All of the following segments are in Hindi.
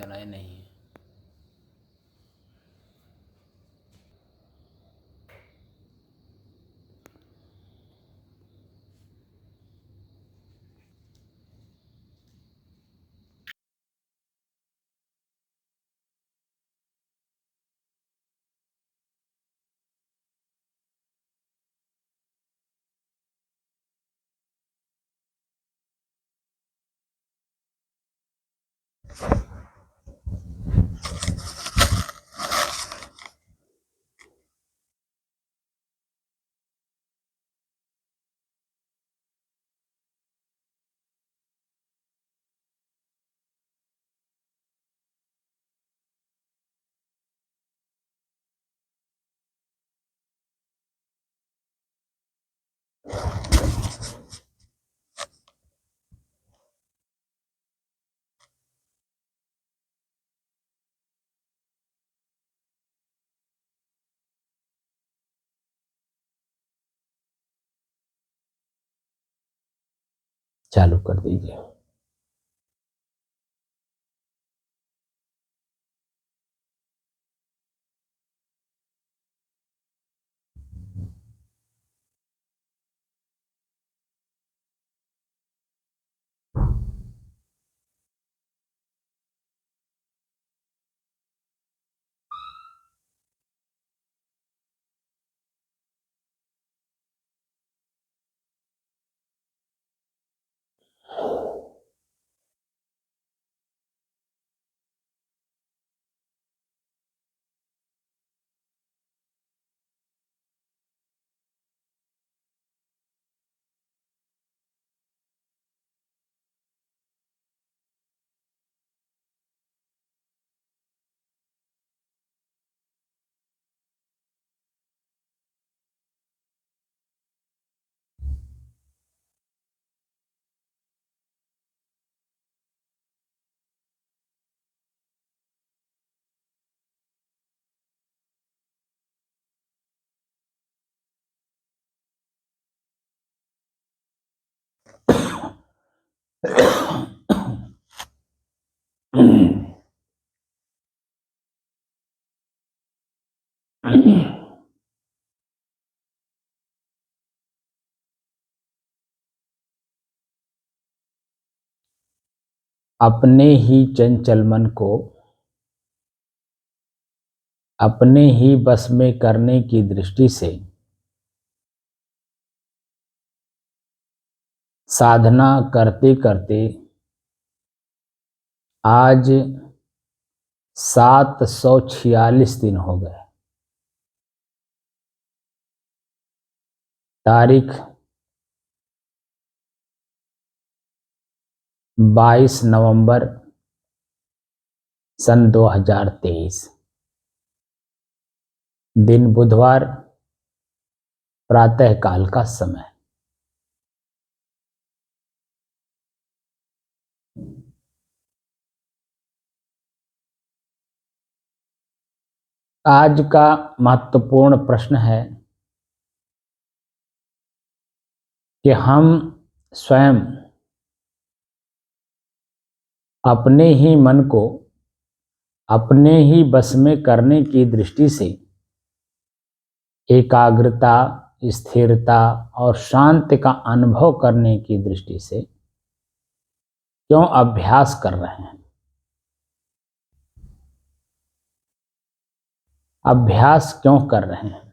जलाए नहीं है। चालू कर दीजिए। अपने ही चंचल मन को अपने ही बस में करने की दृष्टि से साधना करते करते आज 746 दिन हो गए। तारीख 22 नवंबर सन 2023, दिन बुधवार, प्रातः काल का समय। आज का महत्वपूर्ण प्रश्न है कि हम स्वयं अपने ही मन को अपने ही बस में करने की दृष्टि से एकाग्रता, स्थिरता और शांति का अनुभव करने की दृष्टि से क्यों अभ्यास कर रहे हैं। अभ्यास क्यों कर रहे हैं?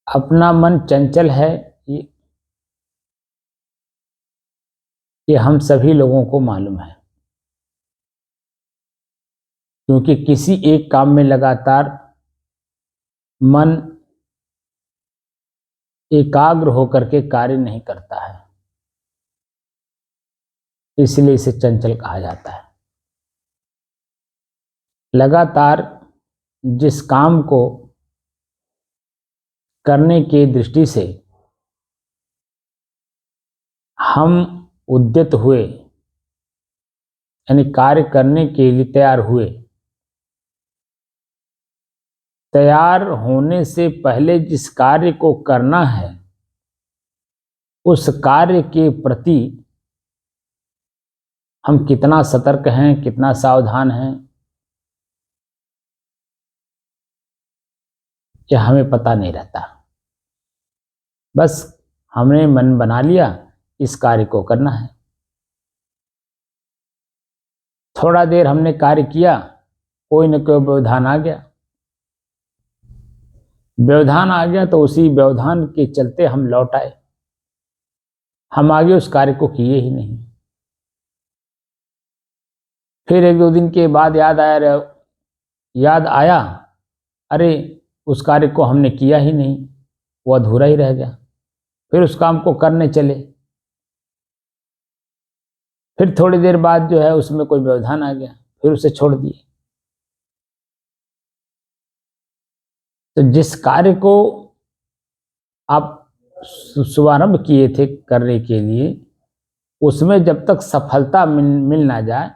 अपना मन चंचल है, ये हम सभी लोगों को मालूम है, क्योंकि किसी एक काम में लगातार मन एकाग्र होकर के कार्य नहीं करता है, इसलिए इसे चंचल कहा जाता है। लगातार जिस काम को करने की दृष्टि से हम उद्यत हुए यानी कार्य करने के लिए तैयार हुए। तैयार होने से पहले जिस कार्य को करना है उस कार्य के प्रति हम कितना सतर्क हैं, कितना सावधान हैं, क्या हमें पता नहीं रहता। बस हमने मन बना लिया इस कार्य को करना है। थोड़ा देर हमने कार्य किया, कोई न कोई व्यवधान आ गया। व्यवधान आ गया तो उसी व्यवधान के चलते हम लौट आए, हम आगे उस कार्य को किए ही नहीं। फिर एक दो दिन के बाद याद आया, अरे उस कार्य को हमने किया ही नहीं, वो अधूरा ही रह गया। फिर उस काम को करने चले, फिर थोड़ी देर बाद जो है उसमें कोई व्यवधान आ गया, फिर उसे छोड़ दिए। तो जिस कार्य को आप शुभारंभ किए थे करने के लिए, उसमें जब तक सफलता मिल ना जाए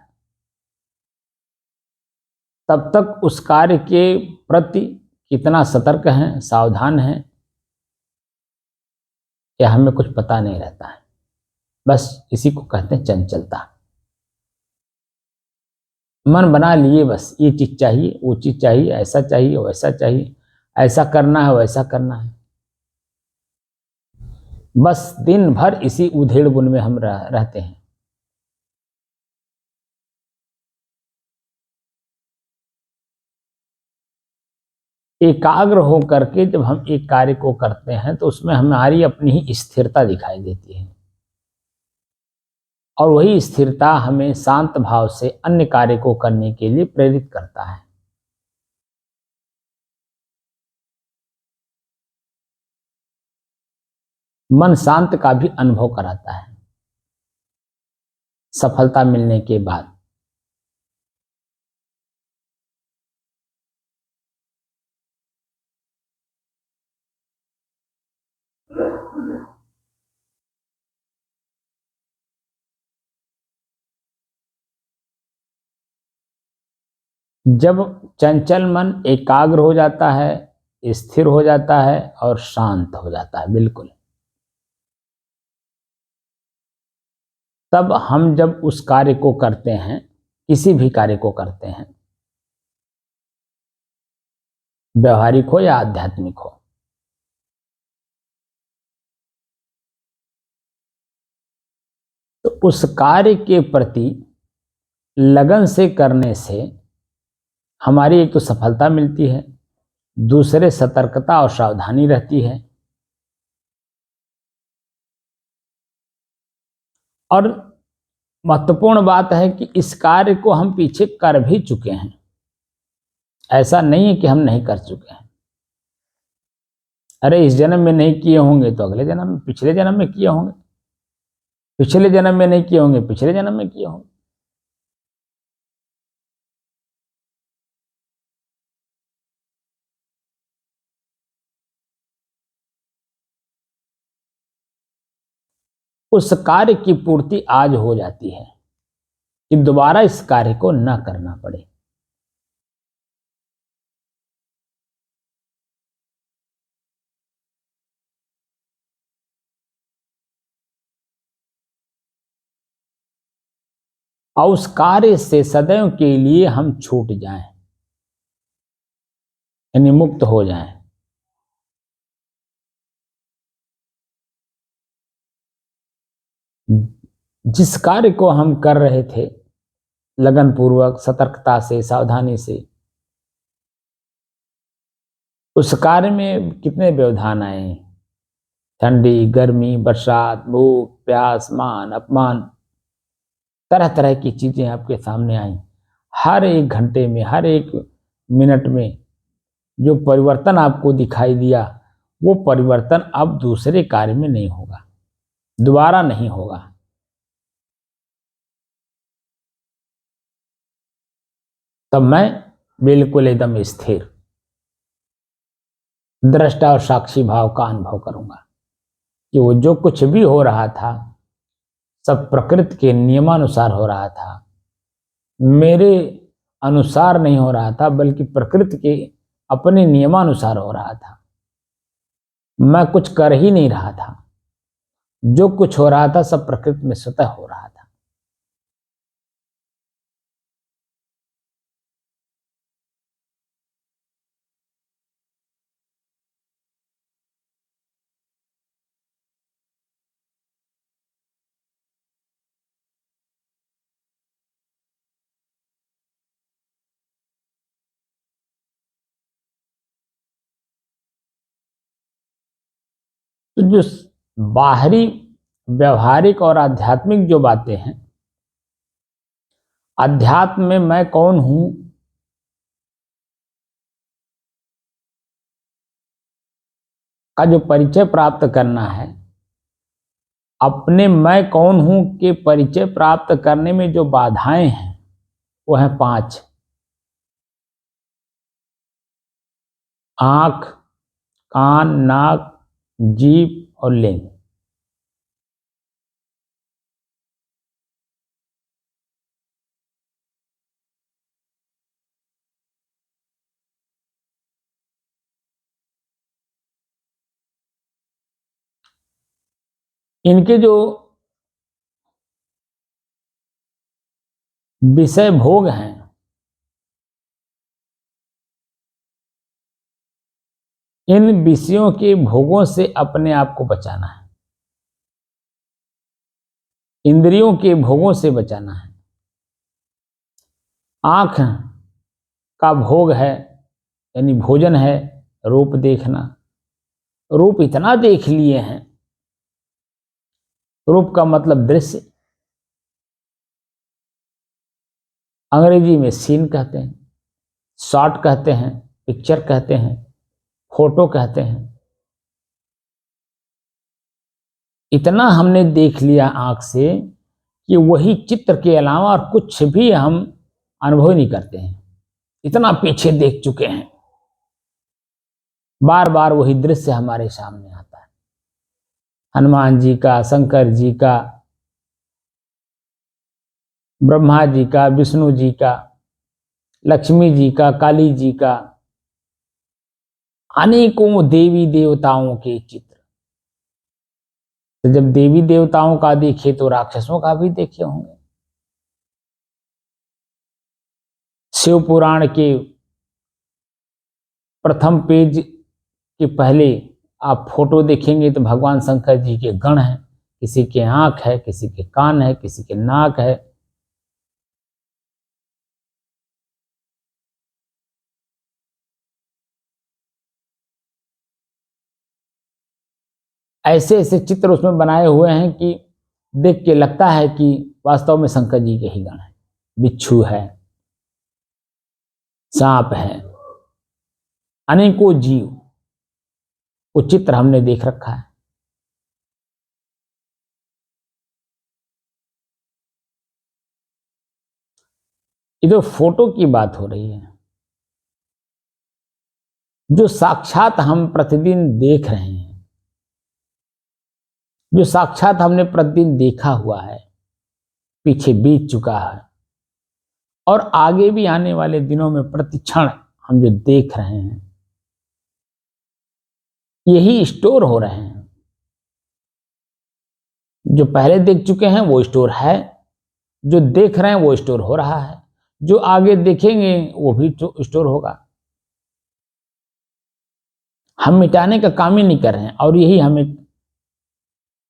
तब तक उस कार्य के प्रति कितना सतर्क हैं, सावधान हैं, या हमें कुछ पता नहीं रहता है। बस इसी को कहते हैं चंचलता। मन बना लिए बस ये चीज चाहिए, वो चीज चाहिए, ऐसा चाहिए, वैसा चाहिए, ऐसा करना है, वैसा करना है। बस दिन भर इसी उधेड़ बुन में हम रहते हैं। एकाग्र हो करके जब हम एक कार्य को करते हैं तो उसमें हमारी अपनी ही स्थिरता दिखाई देती है, और वही स्थिरता हमें शांत भाव से अन्य कार्य को करने के लिए प्रेरित करता है। मन शांत का भी अनुभव कराता है सफलता मिलने के बाद। जब चंचल मन एकाग्र हो जाता है, स्थिर हो जाता है और शांत हो जाता है बिल्कुल, तब हम जब उस कार्य को करते हैं, किसी भी कार्य को करते हैं, व्यवहारिक हो या आध्यात्मिक हो, तो उस कार्य के प्रति लगन से करने से हमारी एक तो सफलता मिलती है, दूसरे सतर्कता और सावधानी रहती है, और महत्वपूर्ण बात है कि इस कार्य को हम पीछे कर भी चुके हैं। ऐसा नहीं है कि हम नहीं कर चुके हैं। अरे इस जन्म में नहीं किए होंगे तो अगले जन्म में, पिछले जन्म में किए होंगे, पिछले जन्म में नहीं किए होंगे, पिछले जन्म में किए होंगे। उस कार्य की पूर्ति आज हो जाती है कि दोबारा इस कार्य को न करना पड़े। और उस कार्य से सदैव के लिए हम छूट जाएं, यानी मुक्त हो जाएं। जिस कार्य को हम कर रहे थे लगन पूर्वक, सतर्कता से, सावधानी से, उस कार्य में कितने व्यवधान आए, ठंडी, गर्मी, बरसात, भूख, प्यास, मान, अपमान, तरह तरह की चीजें आपके सामने आई। हर एक घंटे में, हर एक मिनट में जो परिवर्तन आपको दिखाई दिया, वो परिवर्तन अब दूसरे कार्य में नहीं होगा, दोबारा नहीं होगा। तब मैं बिल्कुल एकदम स्थिर, दृष्टा और साक्षी भाव का अनुभव करूंगा कि वो जो कुछ भी हो रहा था सब प्रकृति के नियमानुसार हो रहा था, मेरे अनुसार नहीं हो रहा था, बल्कि प्रकृति के अपने नियमानुसार हो रहा था। मैं कुछ कर ही नहीं रहा था, जो कुछ हो रहा था सब प्रकृति में स्वतः हो रहा था। तो जो बाहरी व्यवहारिक और आध्यात्मिक जो बातें हैं, अध्यात्म में मैं कौन हूं का जो परिचय प्राप्त करना है, अपने मैं कौन हूं के परिचय प्राप्त करने में जो बाधाएं हैं वो है 5: आंख, कान, नाक, जीभ और लिंग। इनके जो विषय भोग हैं, इन विषयों के भोगों से अपने आप को बचाना है, इंद्रियों के भोगों से बचाना है। आंख का भोग है, यानी भोजन है, रूप देखना। रूप इतना देख लिए हैं, रूप का मतलब दृश्य, अंग्रेजी में सीन कहते हैं, शॉट कहते हैं, पिक्चर कहते हैं, फोटो कहते हैं। इतना हमने देख लिया आंख से कि वही चित्र के अलावा और कुछ भी हम अनुभव नहीं करते हैं। इतना पीछे देख चुके हैं, बार बार वही दृश्य हमारे सामने आता है। हनुमान जी का, शंकर जी का, ब्रह्मा जी का, विष्णु जी का, लक्ष्मी जी का, काली जी का, अनेकों देवी देवताओं के चित्र। तो जब देवी देवताओं का देखे तो राक्षसों का भी देखे होंगे। शिव पुराण के प्रथम पेज के पहले आप फोटो देखेंगे तो भगवान शंकर जी के गण हैं, किसी के आंख है, किसी के कान है, किसी के नाक है। ऐसे ऐसे चित्र उसमें बनाए हुए हैं कि देख के लगता है कि वास्तव में शंकर जी के ही गण है। बिच्छू है, सांप है, अनेकों जीव, वो चित्र हमने देख रखा है। ये तो फोटो की बात हो रही है। जो साक्षात हम प्रतिदिन देख रहे हैं, जो साक्षात हमने प्रतिदिन देखा हुआ है, पीछे बीत चुका है और आगे भी आने वाले दिनों में प्रतिक्षण हम जो देख रहे हैं, यही स्टोर हो रहे हैं। जो पहले देख चुके हैं वो स्टोर है, जो देख रहे हैं वो स्टोर हो रहा है, जो आगे देखेंगे वो भी स्टोर होगा। हम मिटाने का काम ही नहीं कर रहे हैं और यही हमें,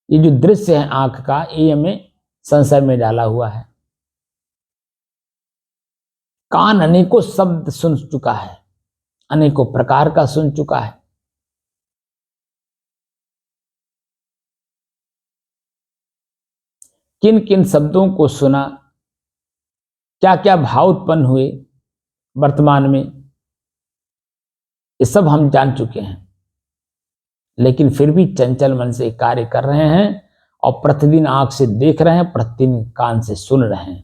ये जो दृश्य है आंख का, ये हमें संशय में डाला हुआ है। कान अनेकों शब्द सुन चुका है, अनेकों प्रकार का सुन चुका है। किन किन शब्दों को सुना, क्या क्या भाव उत्पन्न हुए वर्तमान में, ये सब हम जान चुके हैं। लेकिन फिर भी चंचल मन से कार्य कर रहे हैं और प्रतिदिन आंख से देख रहे हैं, प्रतिदिन कान से सुन रहे हैं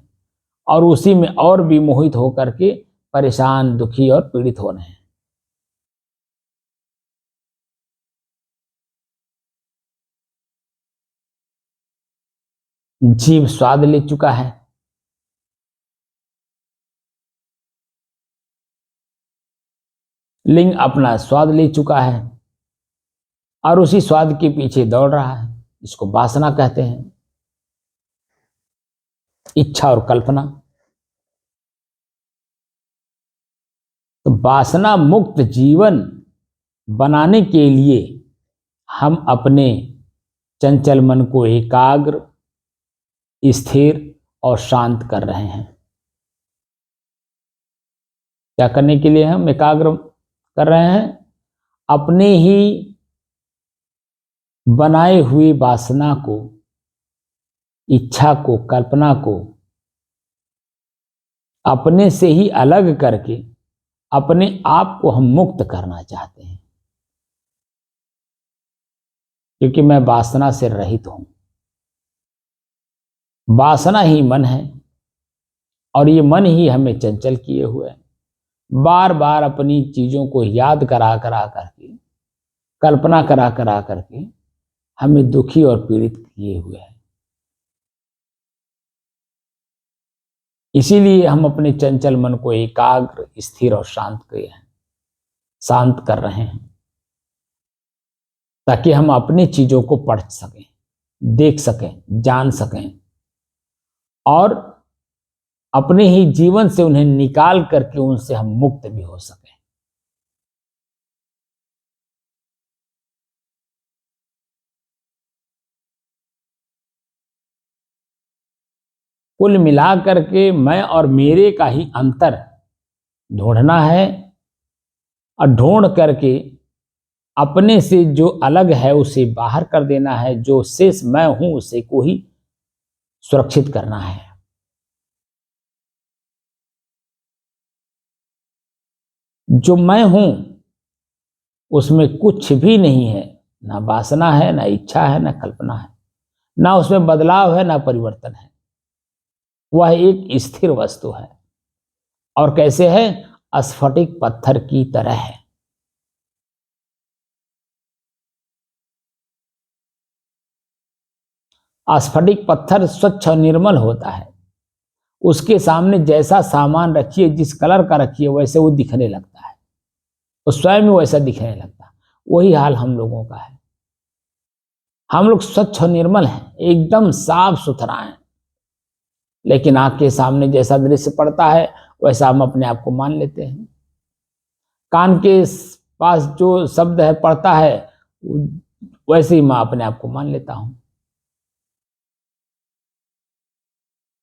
और उसी में और भी मोहित होकर के परेशान, दुखी और पीड़ित हो रहे हैं। जीभ स्वाद ले चुका है, लिंग अपना स्वाद ले चुका है और उसी स्वाद के पीछे दौड़ रहा है। इसको वासना कहते हैं, इच्छा और कल्पना। तो वासना मुक्त जीवन बनाने के लिए हम अपने चंचल मन को एकाग्र, स्थिर और शांत कर रहे हैं। क्या करने के लिए हम एकाग्र कर रहे हैं? अपने ही बनाए हुए वासना को, इच्छा को, कल्पना को अपने से ही अलग करके अपने आप को हम मुक्त करना चाहते हैं, क्योंकि मैं वासना से रहित हूं। वासना ही मन है और ये मन ही हमें चंचल किए हुए है। बार बार अपनी चीजों को याद करा करा करके, कल्पना करा करा करके हमें दुखी और पीड़ित किए हुए हैं। इसीलिए हम अपने चंचल मन को एकाग्र, स्थिर और शांत कर रहे हैं, ताकि हम अपनी चीजों को पढ़ सकें, देख सकें, जान सकें और अपने ही जीवन से उन्हें निकाल करके उनसे हम मुक्त भी हो सकें। कुल मिलाकर के मैं और मेरे का ही अंतर ढूंढना है और ढूंढ करके अपने से जो अलग है उसे बाहर कर देना है। जो शेष मैं हूं उसे को ही सुरक्षित करना है। जो मैं हूं उसमें कुछ भी नहीं है, ना वासना है, ना इच्छा है, ना कल्पना है, ना उसमें बदलाव है, ना परिवर्तन है। वह एक स्थिर वस्तु है। और कैसे है? स्फटिक पत्थर की तरह है। स्फटिक पत्थर स्वच्छ और निर्मल होता है। उसके सामने जैसा सामान रखिए, जिस कलर का रखिए, वैसे वो दिखने लगता है, वो स्वयं ही वैसा दिखने लगता है। वही हाल हम लोगों का है। हम लोग स्वच्छ और निर्मल हैं, एकदम साफ सुथरा हैं, लेकिन आंख के सामने जैसा दृश्य पड़ता है वैसा हम अपने आप को मान लेते हैं। कान के पास जो शब्द है पड़ता है वैसे ही मैं अपने आप को मान लेता हूं।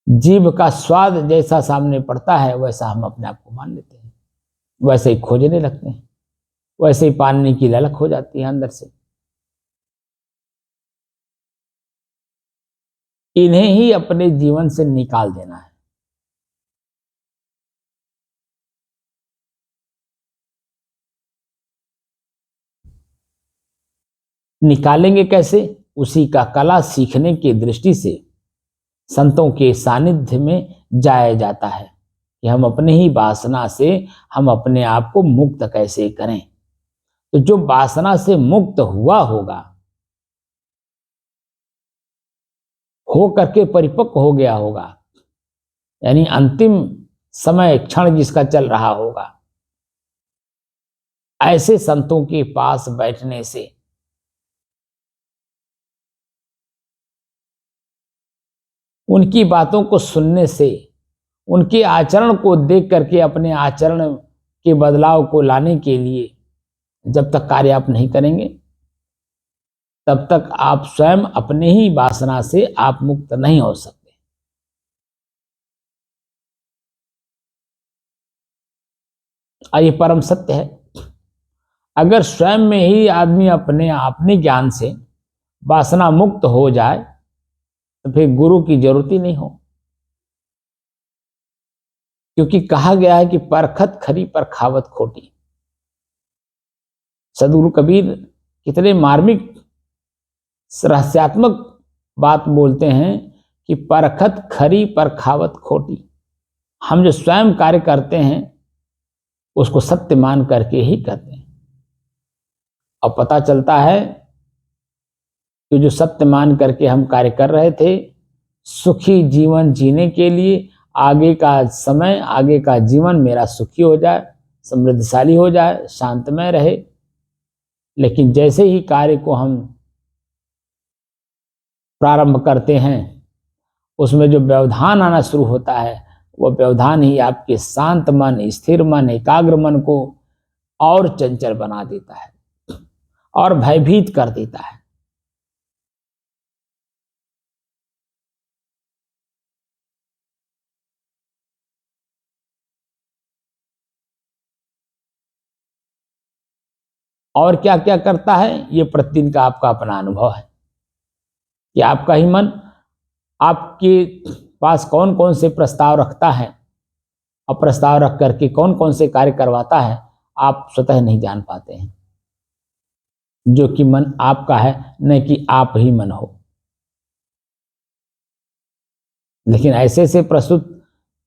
जीभ का स्वाद जैसा सामने पड़ता है वैसा हम अपने आप को मान लेते हैं, वैसे ही खोजने लगते हैं, वैसे ही पाने की ललक हो जाती है अंदर से। इन्हें ही अपने जीवन से निकाल देना है। निकालेंगे कैसे? उसी का कला सीखने की दृष्टि से संतों के सानिध्य में जाया जाता है कि हम अपने ही वासना से हम अपने आप को मुक्त कैसे करें। तो जो वासना से मुक्त हुआ होगा, हो करके परिपक्व हो गया होगा, यानी अंतिम समय क्षण जिसका चल रहा होगा, ऐसे संतों के पास बैठने से उनकी बातों को सुनने से, उनके आचरण को देख करके अपने आचरण के बदलाव को लाने के लिए जब तक कार्य आप नहीं करेंगे तब तक आप स्वयं अपने ही वासना से आप मुक्त नहीं हो सकते। और ये परम सत्य है। अगर स्वयं में ही आदमी अपने ज्ञान से वासना मुक्त हो जाए तो फिर गुरु की जरूरत ही नहीं हो, क्योंकि कहा गया है कि परखत खरी पर खावत खोटी। सदगुरु कबीर कितने मार्मिक रहस्यात्मक बात बोलते हैं कि परखत खरी पर खावत खोटी। हम जो स्वयं कार्य करते हैं उसको सत्य मान करके ही करते हैं। और पता चलता है कि जो सत्य मान करके हम कार्य कर रहे थे, सुखी जीवन जीने के लिए, आगे का समय, आगे का जीवन मेरा सुखी हो जाए, समृद्धशाली हो जाए, शांतमय रहे। लेकिन जैसे ही कार्य को हम प्रारंभ करते हैं, उसमें जो व्यवधान आना शुरू होता है, वह व्यवधान ही आपके शांत मन, स्थिर मन, एकाग्र मन को और चंचल बना देता है और भयभीत कर देता है। और क्या क्या करता है, ये प्रतिदिन का आपका अपना अनुभव है कि आपका ही मन आपके पास कौन कौन से प्रस्ताव रखता है और प्रस्ताव रख करके कौन कौन से कार्य करवाता है, आप स्वतः नहीं जान पाते हैं। जो कि मन आपका है, न कि आप ही मन हो। लेकिन ऐसे ऐसे प्रस्तुत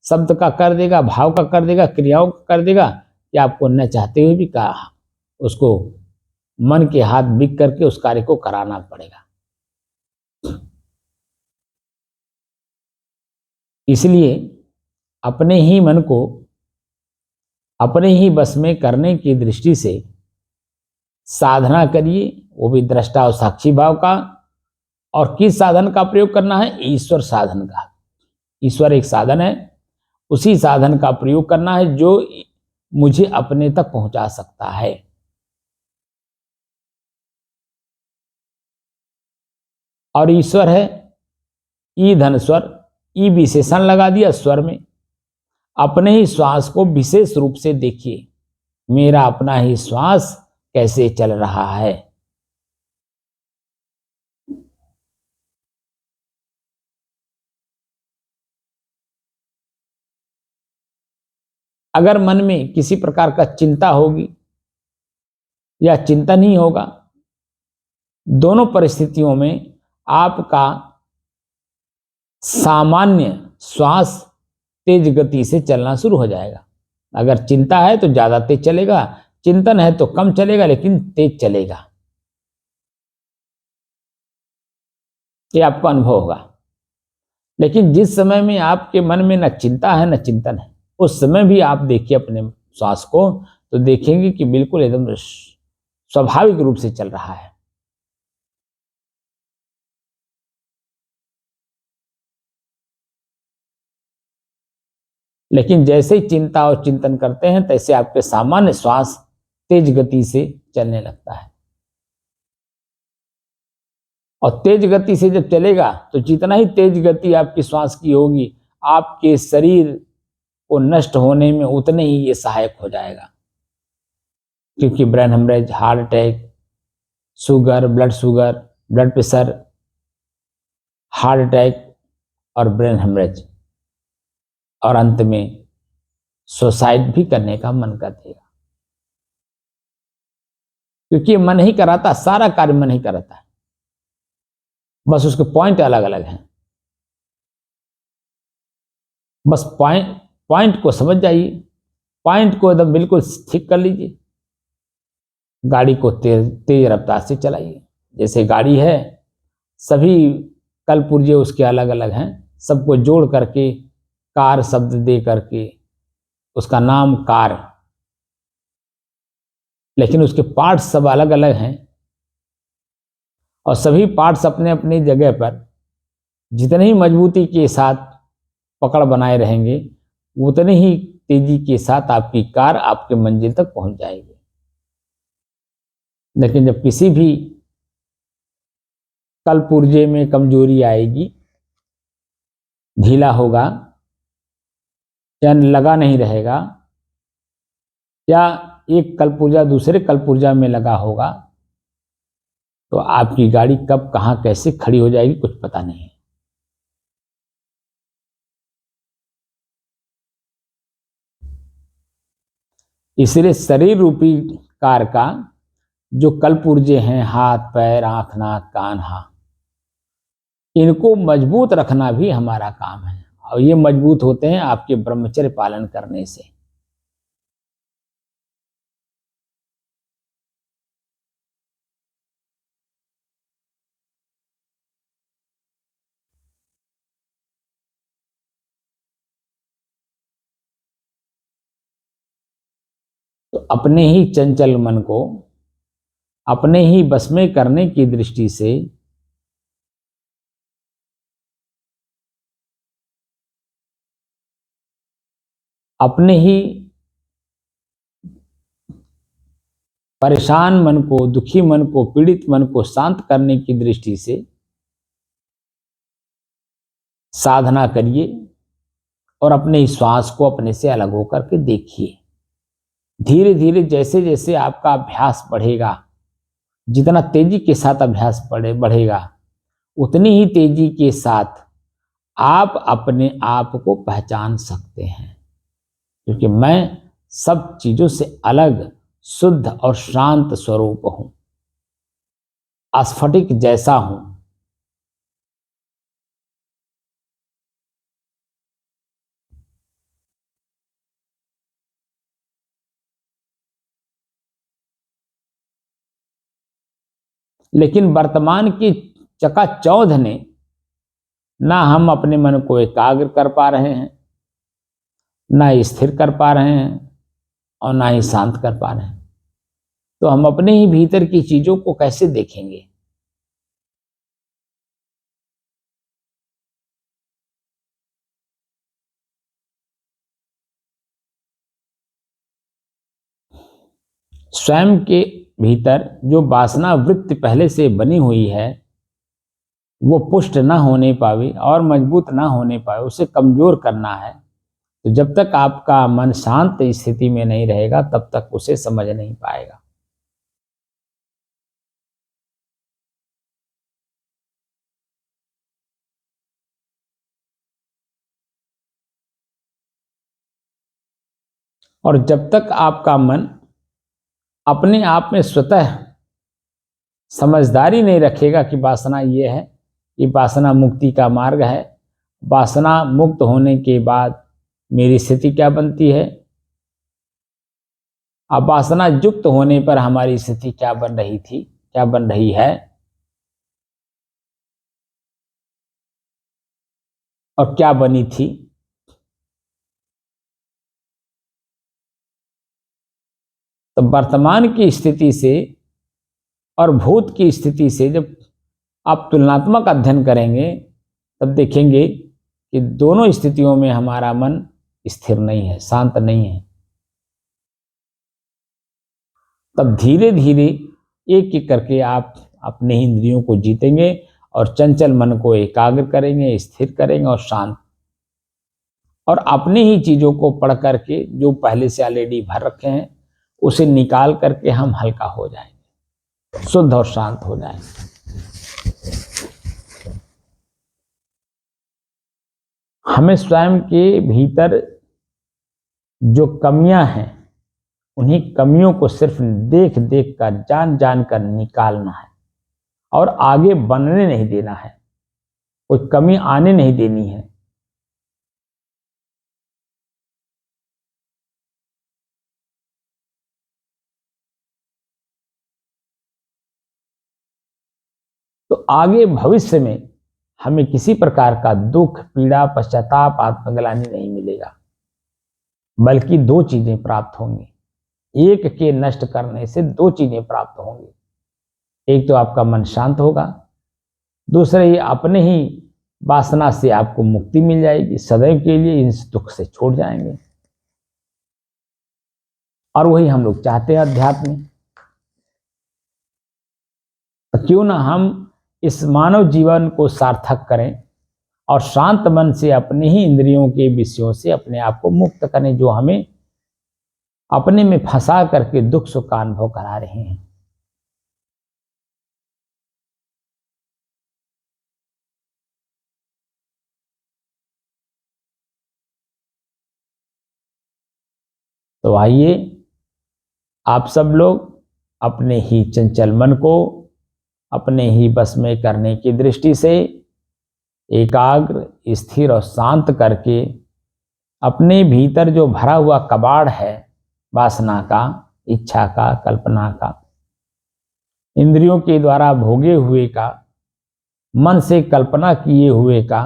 शब्द का कर देगा, भाव का कर देगा, क्रियाओं का कर देगा कि आपको न चाहते हुए भी कहा उसको मन के हाथ बिक करके उस कार्य को कराना पड़ेगा। इसलिए अपने ही मन को अपने ही बस में करने की दृष्टि से साधना करिए, वो भी दृष्टा और साक्षी भाव का। और किस साधन का प्रयोग करना है? ईश्वर साधन का। ईश्वर एक साधन है, उसी साधन का प्रयोग करना है जो मुझे अपने तक पहुंचा सकता है। और ईश्वर है ई धन स्वर, ई विशेषण लगा दिया स्वर में। अपने ही श्वास को विशेष रूप से देखिए, मेरा अपना ही श्वास कैसे चल रहा है। अगर मन में किसी प्रकार का चिंता होगी या चिंतन ही होगा, दोनों परिस्थितियों में आपका सामान्य श्वास तेज गति से चलना शुरू हो जाएगा। अगर चिंता है तो ज्यादा तेज चलेगा, चिंतन है तो कम चलेगा, लेकिन तेज चलेगा। ये आपको अनुभव होगा। लेकिन जिस समय में आपके मन में न चिंता है न चिंतन है, उस समय भी आप देखिए अपने श्वास को, तो देखेंगे कि बिल्कुल एकदम स्वाभाविक रूप से चल रहा है। लेकिन जैसे ही चिंता और चिंतन करते हैं, तैसे आपके सामान्य श्वास तेज गति से चलने लगता है। और तेज गति से जब चलेगा, तो जितना ही तेज गति आपकी श्वास की होगी, आपके शरीर को नष्ट होने में उतने ही ये सहायक हो जाएगा। क्योंकि brain haemorrhage, heart attack, sugar, blood pressure, heart attack और ब्रेन हेमरेज, और अंत में सुसाइड भी करने का मन कर देगा। क्योंकि मन ही कराता, सारा कार्य मन ही कराता है, बस उसके पॉइंट अलग अलग हैं। बस पॉइंट पॉइंट को समझ जाइए, पॉइंट को एकदम बिल्कुल ठीक कर लीजिए। गाड़ी को तेज तेज रफ्तार से चलाइए। जैसे गाड़ी है, सभी कल पुर्जे उसके अलग अलग हैं, सबको जोड़ करके कार शब्द दे करके उसका नाम कार, लेकिन उसके पार्ट्स सब अलग अलग हैं। और सभी पार्ट्स अपने अपनी जगह पर जितनी ही मजबूती के साथ पकड़ बनाए रहेंगे, उतनी ही तेजी के साथ आपकी कार आपके मंजिल तक पहुंच जाएगी। लेकिन जब किसी भी कल पुर्जे में कमजोरी आएगी, ढीला होगा, चैन लगा नहीं रहेगा, या एक कलपुर्जा दूसरे कलपुर्जा में लगा होगा, तो आपकी गाड़ी कब कहां कैसे खड़ी हो जाएगी कुछ पता नहीं है। इसलिए शरीर रूपी कार का जो कलपुर्जे हैं, हाथ पैर आंख नाक कान, हाँ, इनको मजबूत रखना भी हमारा काम है। और ये मजबूत होते हैं आपके ब्रह्मचर्य पालन करने से। तो अपने ही चंचल मन को अपने ही बस में करने की दृष्टि से अपने ही परेशान मन को, दुखी मन को, पीड़ित मन को शांत करने की दृष्टि से साधना करिए और अपने श्वास को अपने से अलग होकर के देखिए। धीरे धीरे जैसे जैसे आपका अभ्यास बढ़ेगा, जितना तेजी के साथ अभ्यास बढ़ेगा, उतनी ही तेजी के साथ आप अपने आप को पहचान सकते हैं, क्योंकि मैं सब चीजों से अलग, शुद्ध और शांत स्वरूप हूं, स्फटिक जैसा हूं। लेकिन वर्तमान की चकाचौंध ने ना हम अपने मन को एकाग्र कर पा रहे हैं, ना स्थिर कर पा रहे हैं और ना ही शांत कर पा रहे हैं। तो हम अपने ही भीतर की चीजों को कैसे देखेंगे? स्वयं के भीतर जो वासना वृत्ति पहले से बनी हुई है, वो पुष्ट ना होने पावे और मजबूत ना होने पाए, उसे कमजोर करना है। तो जब तक आपका मन शांत स्थिति में नहीं रहेगा, तब तक उसे समझ नहीं पाएगा। और जब तक आपका मन अपने आप में स्वतः समझदारी नहीं रखेगा कि वासना ये है, ये वासना मुक्ति का मार्ग है, वासना मुक्त होने के बाद मेरी स्थिति क्या बनती है, अब वासना युक्त होने पर हमारी स्थिति क्या बन रही थी, क्या बन रही है और क्या बनी थी, तो वर्तमान की स्थिति से और भूत की स्थिति से जब आप तुलनात्मक अध्ययन करेंगे, तब देखेंगे कि दोनों स्थितियों में हमारा मन स्थिर नहीं है, शांत नहीं है। तब धीरे धीरे एक एक करके आप अपने इंद्रियों को जीतेंगे और चंचल मन को एकाग्र करेंगे, स्थिर करेंगे और शांत, और अपनी ही चीजों को पढ़ करके जो पहले से ऑलरेडी भर रखे हैं उसे निकाल करके हम हल्का हो जाएंगे, शुद्ध और शांत हो जाएंगे। हमें स्वयं के भीतर जो कमियां हैं, उन्हीं कमियों को सिर्फ देख देख कर, जान जान कर निकालना है और आगे बनने नहीं देना है, कोई कमी आने नहीं देनी है। तो आगे भविष्य में हमें किसी प्रकार का दुख, पीड़ा, पश्चाताप, आत्मग्लानि नहीं मिलेगा, बल्कि दो चीजें प्राप्त होंगी। एक के नष्ट करने से दो चीजें प्राप्त होंगी। एक तो आपका मन शांत होगा, दूसरे ही अपने ही वासना से आपको मुक्ति मिल जाएगी, सदैव के लिए इस दुख से छोड़ जाएंगे। और वही हम लोग चाहते हैं अध्यात्म में। तो क्यों ना हम इस मानव जीवन को सार्थक करें और शांत मन से अपने ही इंद्रियों के विषयों से अपने आप को मुक्त करें, जो हमें अपने में फंसा करके दुख सुख का अनुभव करा रहे हैं। तो आइए आप सब लोग अपने ही चंचल मन को अपने ही बस में करने की दृष्टि से एकाग्र, स्थिर और शांत करके अपने भीतर जो भरा हुआ कबाड़ है वासना का, इच्छा का, कल्पना का, इंद्रियों के द्वारा भोगे हुए का, मन से कल्पना किए हुए का,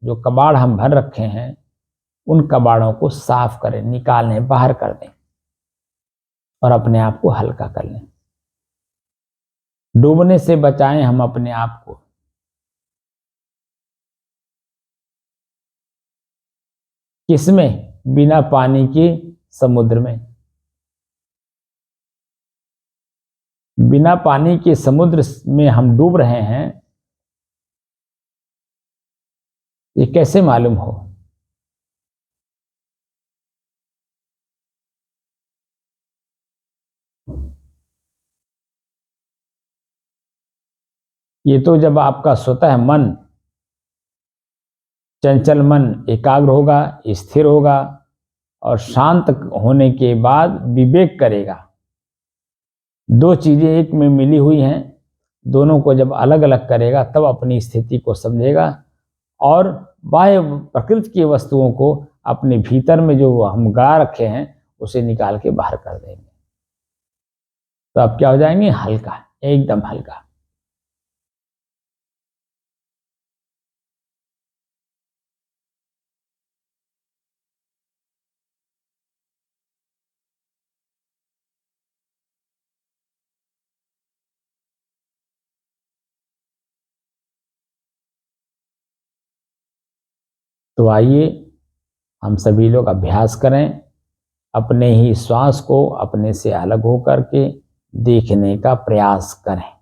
जो कबाड़ हम भर रखे हैं, उन कबाड़ों को साफ करें, निकालें, बाहर कर दें। और अपने आप को हल्का कर लें। डूबने से बचाएं हम अपने आप को। किसमें? बिना पानी के समुद्र में। बिना पानी के समुद्र में हम डूब रहे हैं, ये कैसे मालूम हो? ये तो जब आपका स्वतः मन, चंचल मन एकाग्र होगा, स्थिर होगा और शांत होने के बाद विवेक करेगा। दो चीजें एक में मिली हुई हैं, दोनों को जब अलग अलग करेगा तब अपनी स्थिति को समझेगा और बाह्य प्रकृति की वस्तुओं को अपने भीतर में जो हम गा रखे हैं उसे निकाल के बाहर कर देंगे। तो अब क्या हो जाएंगे? हल्का, एकदम हल्का। तो आइए हम सभी लोग अभ्यास करें, अपने ही श्वास को अपने से अलग होकर के देखने का प्रयास करें।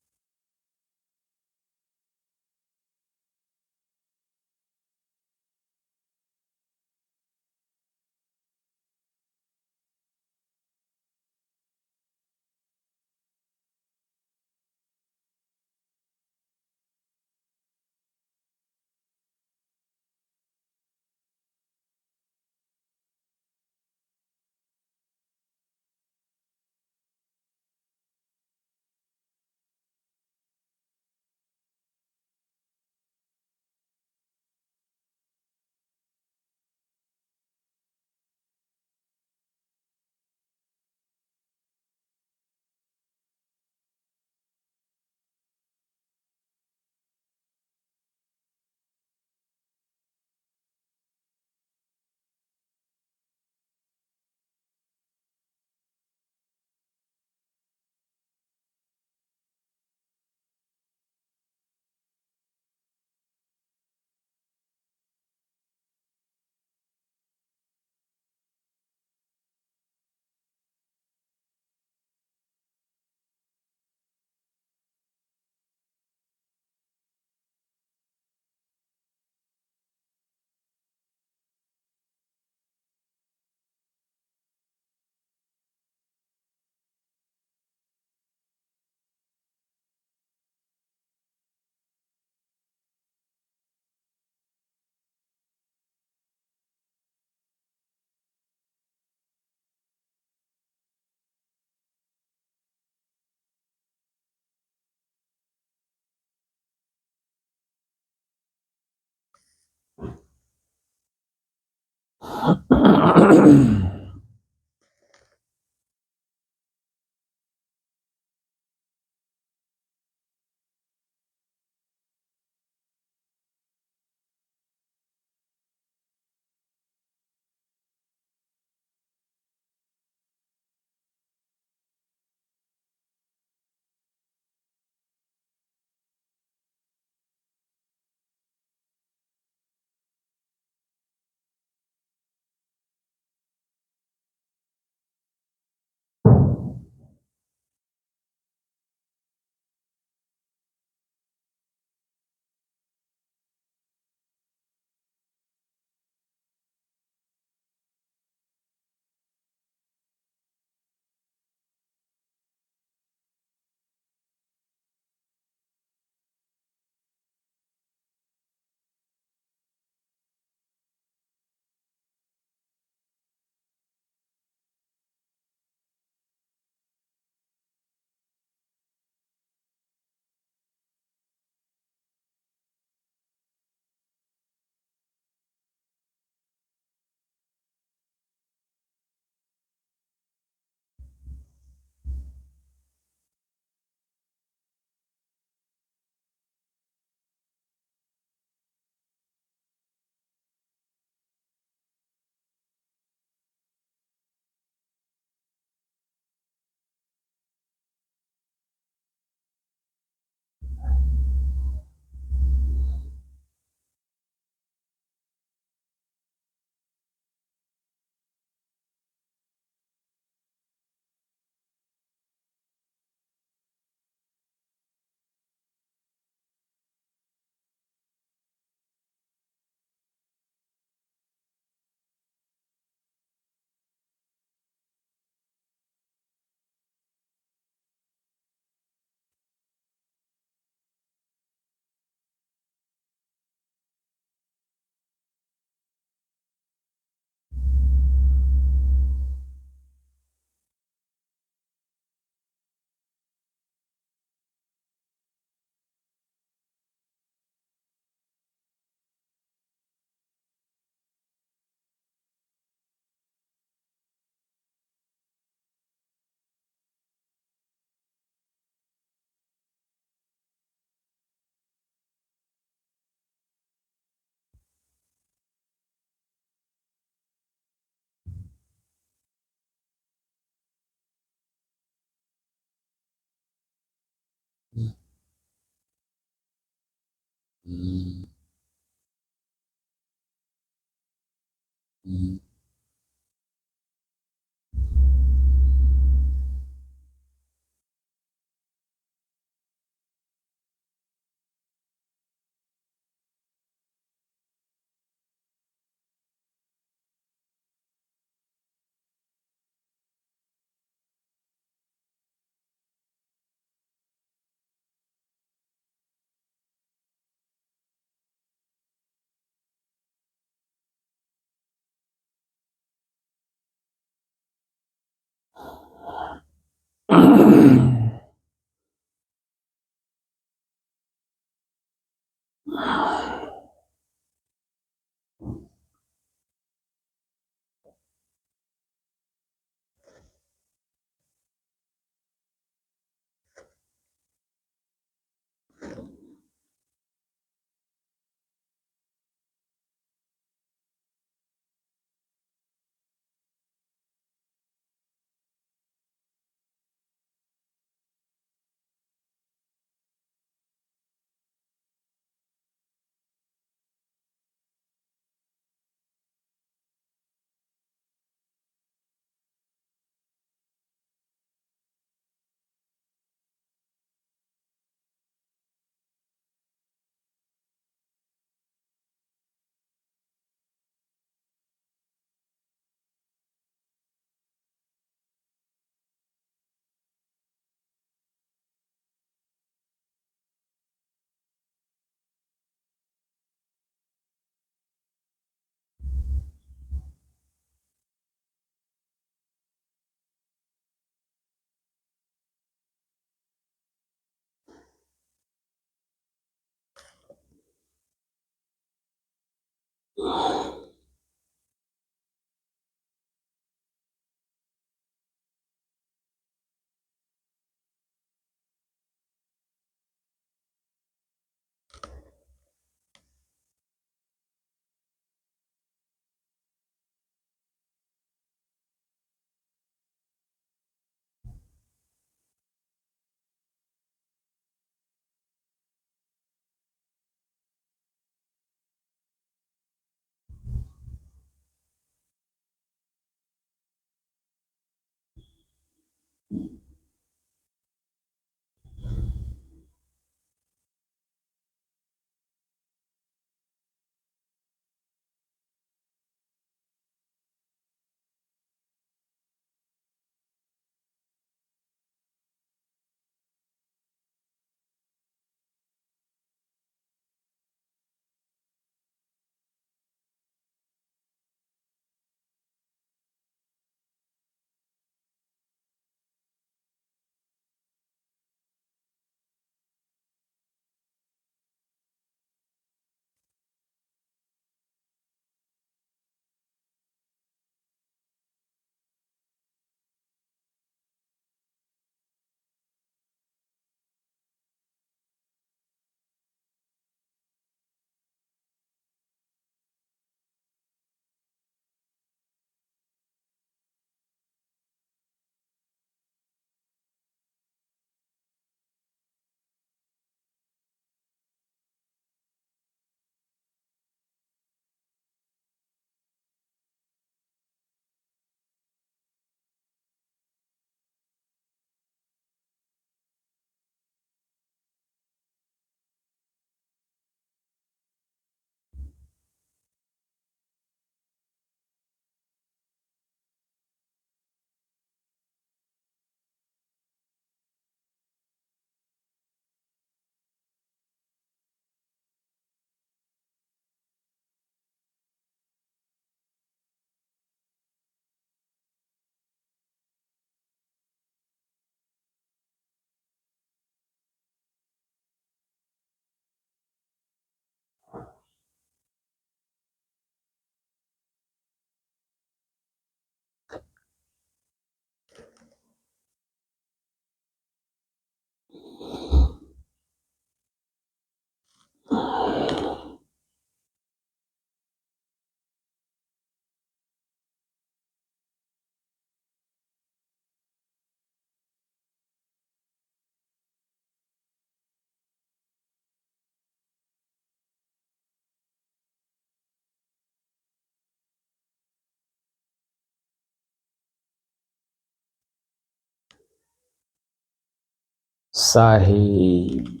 साहिब।